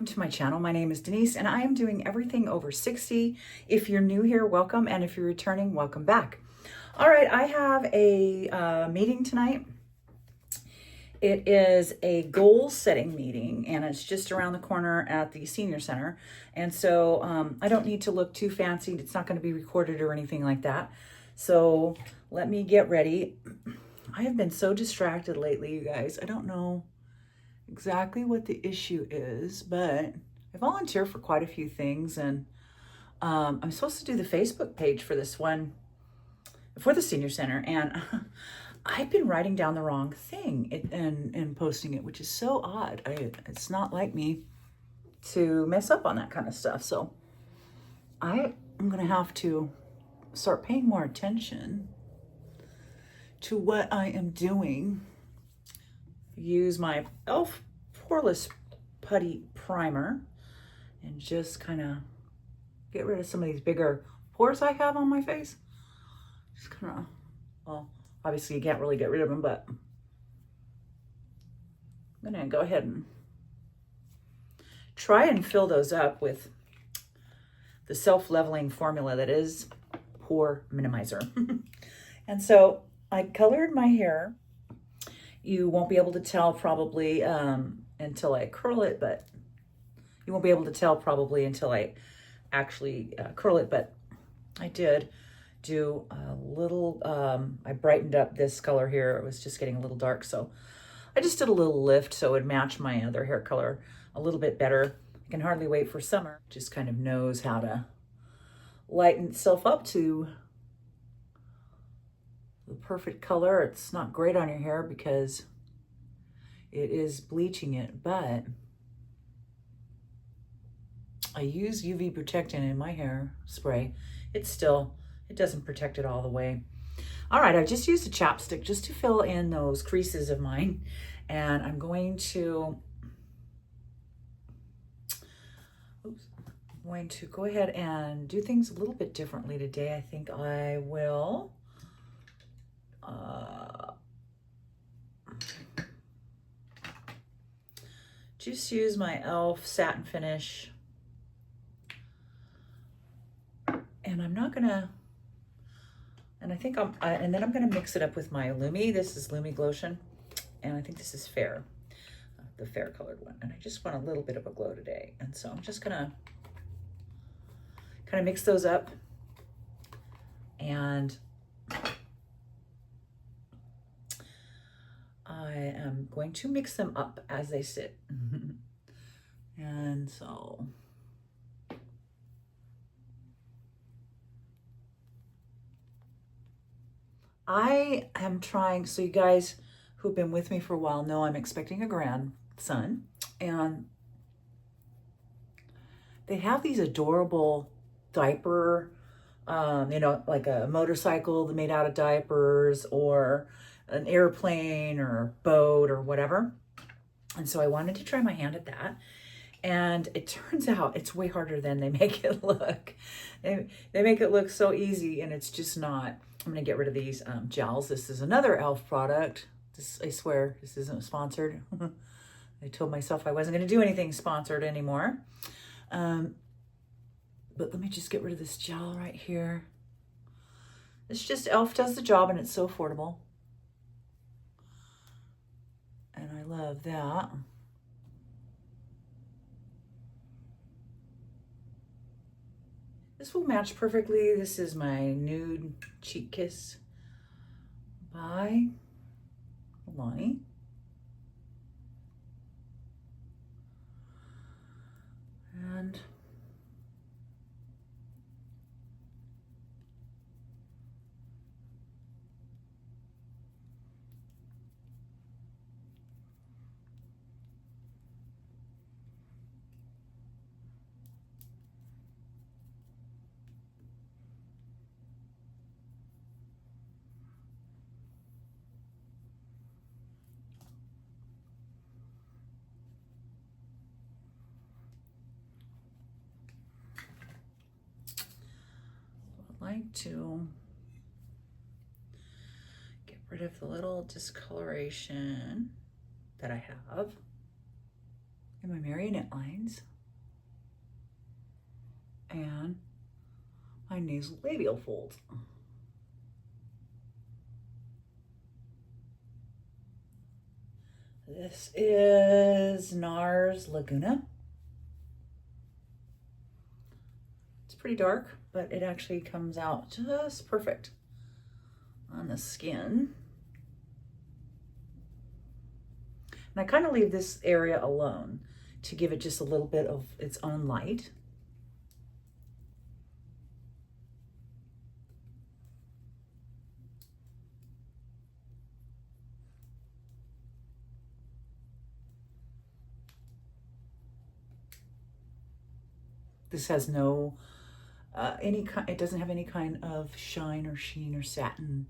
welcome to my channel. My name is Denise and I am doing everything over 60. If you're new here, welcome, and if you're returning, welcome back. All right, I have a meeting tonight. It is a goal setting meeting and it's just around the corner at the senior center. And so I don't need to look too fancy. It's not going to be recorded or anything like that. So let me get ready. I have been so distracted lately, you guys. I don't know exactly what the issue is, but I volunteer for quite a few things, and I'm supposed to do the Facebook page for this one for the senior center, and I've been writing down the wrong thing and posting it, which is so odd. It's not like me to mess up on that kind of stuff, so I'm gonna have to start paying more attention to what I am doing. Use my e.l.f. Poreless Putty Primer and just kind of get rid of some of these bigger pores I have on my face. Just kind of, well, obviously you can't really get rid of them, but I'm gonna go ahead and try and fill those up with the self-leveling formula that is Pore Minimizer. And so I colored my hair. You won't be able to tell probably until I curl it, but you won't be able to tell probably until I actually curl it, but I did do a little, I brightened up this color here. It was just getting a little dark, so I just did a little lift so it would match my other hair color a little bit better. I can hardly wait for summer. Just kind of knows how to lighten itself up to the perfect color. It's not great on your hair because it is bleaching it, but I use UV protectant in my hair spray. It doesn't protect it all the way. All right, I just used a chapstick just to fill in those creases of mine, and I'm going to go ahead and do things a little bit differently today. I think I will just use my e.l.f. satin finish, and I'm not gonna, and I think and then I'm gonna mix it up with my Lumi. This is Lumi Glotion, and I think this is Fair, the fair colored one, and I just want a little bit of a glow today, and so I'm just gonna kind of mix those up, and I am going to mix them up as they sit. And so I am trying, so you guys who've been with me for a while know I'm expecting a grandson, and they have these adorable diaper, like a motorcycle made out of diapers, or an airplane or a boat or whatever. And so I wanted to try my hand at that. And it turns out it's way harder than they make it look. They make it look so easy, and it's just not. I'm gonna get rid of these gels. This is another e.l.f. product. I swear this isn't sponsored. I told myself I wasn't gonna do anything sponsored anymore. But let me just get rid of this gel right here. It's just e.l.f. does the job, and it's so affordable. And I love that. This will match perfectly. This is my Nude Cheek Kiss by Lonnie. And like to get rid of the little discoloration that I have in my marionette lines. and my nasal labial folds. This is NARS Laguna. It's pretty dark, but it actually comes out just perfect on the skin. And I kind of leave this area alone to give it just a little bit of its own light. This has no it doesn't have any kind of shine or sheen or satin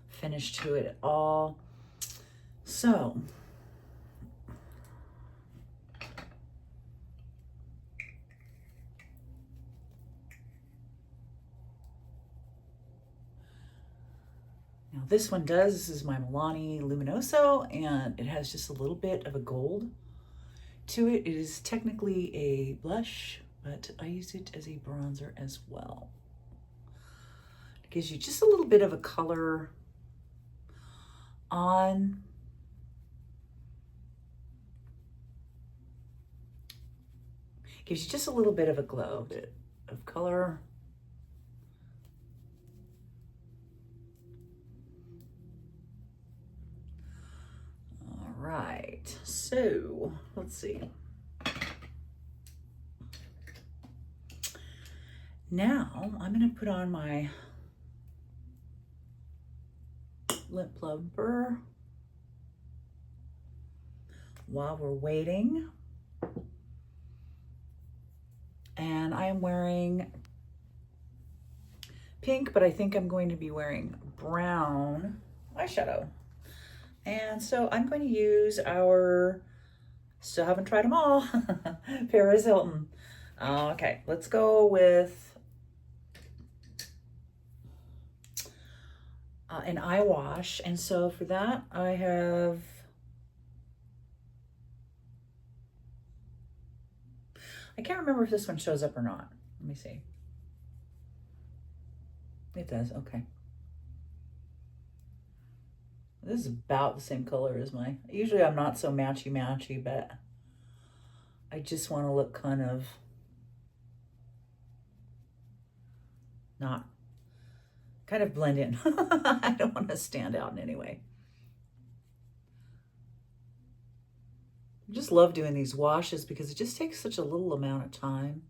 finish to it at all. So now this one this is my Milani Luminoso, and it has just a little bit of a gold to it. It is technically a blush, but I use it as a bronzer as well. It gives you just a little bit of a color on. Gives you just a little bit of a glow, bit of color. All right, so let's see. Now I'm going to put on my lip plumper while we're waiting. And I am wearing pink, but I think I'm going to be wearing brown eyeshadow. And so I'm going to use our, still haven't tried them all, Paris Hilton. Okay, let's go with an eye wash. And so for that, I have, I can't remember if this one shows up or not. Let me see. It does, okay. This is about the same color as my, usually I'm not so matchy, but I just want to look kind of not, kind of blend in. I don't want to stand out in any way. I just love doing these washes because it just takes such a little amount of time.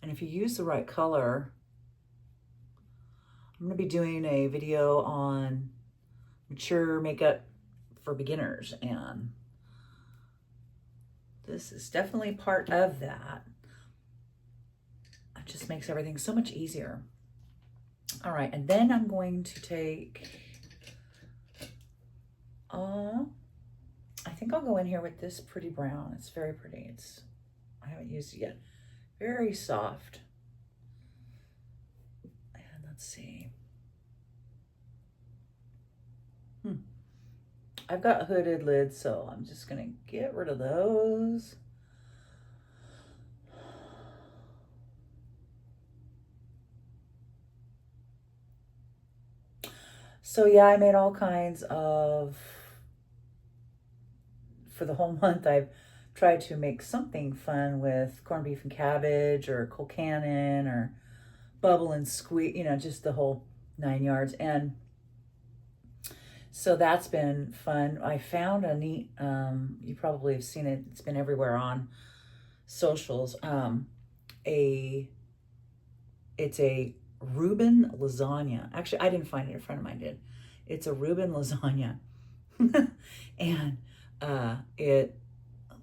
And if you use the right color, I'm going to be doing a video on mature makeup for beginners, and this is definitely part of that. It just makes everything so much easier. All right, and then I'm going to take, I think I'll go in here with this pretty brown. It's very pretty. I haven't used it yet. Very soft. And let's see. I've got hooded lids, so I'm just gonna get rid of those. So yeah, I made all kinds of, for the whole month, I've tried to make something fun with corned beef and cabbage or cold cannon or bubble and squeeze, you know, just the whole 9 yards. And so that's been fun. I found a neat, you probably have seen it, it's been everywhere on socials, it's a Reuben lasagna. Actually, I didn't find it, a friend of mine did. It's a Reuben lasagna. And it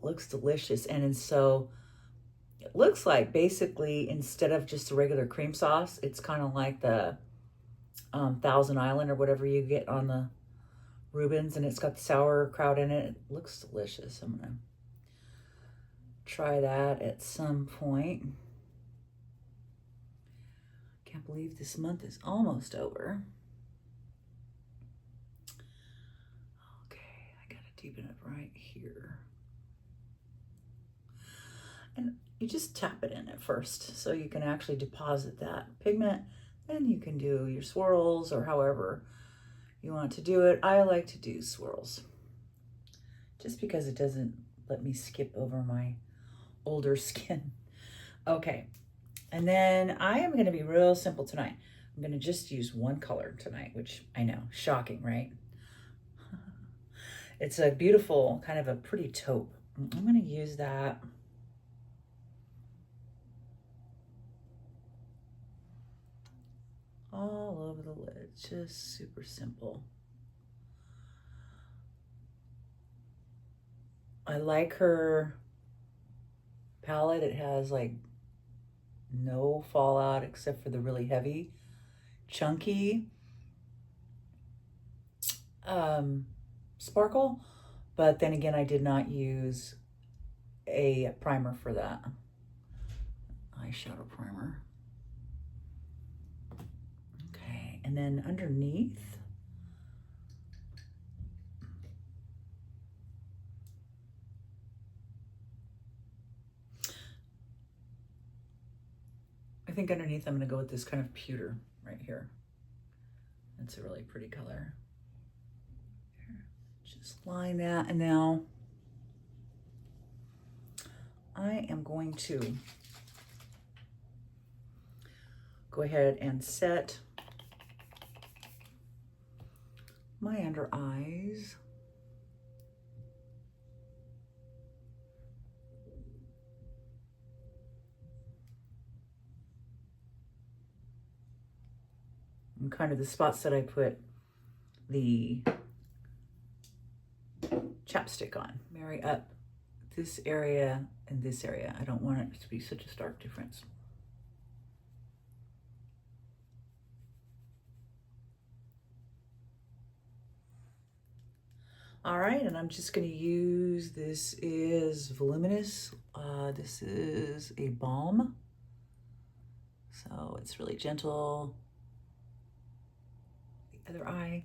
looks delicious. And so it looks like basically instead of just a regular cream sauce, it's kind of like the Thousand Island or whatever you get on the Reubens, and it's got the sauerkraut in it. It looks delicious. I'm gonna try that at some point. Can't believe this month is almost over. Okay, I gotta deepen it right here. And you just tap it in at first so you can actually deposit that pigment. Then you can do your swirls or however you want to do it. I like to do swirls just because it doesn't let me skip over my older skin. Okay, and then I am going to be real simple tonight. I'm going to just use one color tonight, which I know, shocking, right? It's a beautiful, kind of a pretty taupe. I'm going to use that. All over the lid, just super simple. I like her palette. It has like no fallout except for the really heavy, chunky sparkle. But then again, I did not use a primer for that. Eyeshadow primer. Okay, and then underneath, I think underneath I'm going to go with this kind of pewter right here. It's a really pretty color. Just line that, and now I am going to go ahead and set my under eyes. And kind of the spots that I put the chapstick on. Marry up this area and this area. I don't want it to be such a stark difference. All right, and I'm just going to use, this is Volominous. This is a balm. So it's really gentle. The other eye.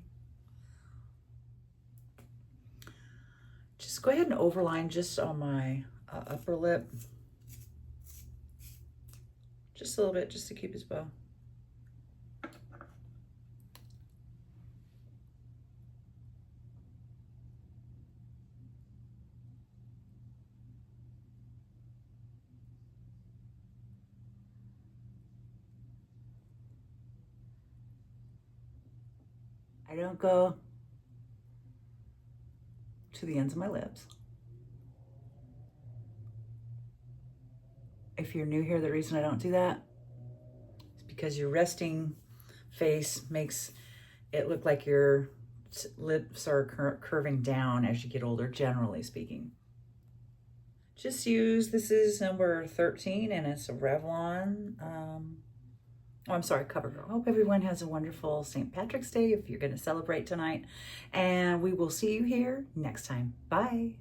Just go ahead and overline just on my upper lip. Just a little bit, just to keep his bow. I don't go to the ends of my lips. If you're new here, the reason I don't do that is because your resting face makes it look like your lips are curving down as you get older, generally speaking. Just use, this is number 13 and it's a Revlon, I'm sorry, CoverGirl. I hope everyone has a wonderful St. Patrick's Day if you're going to celebrate tonight. And we will see you here next time. Bye.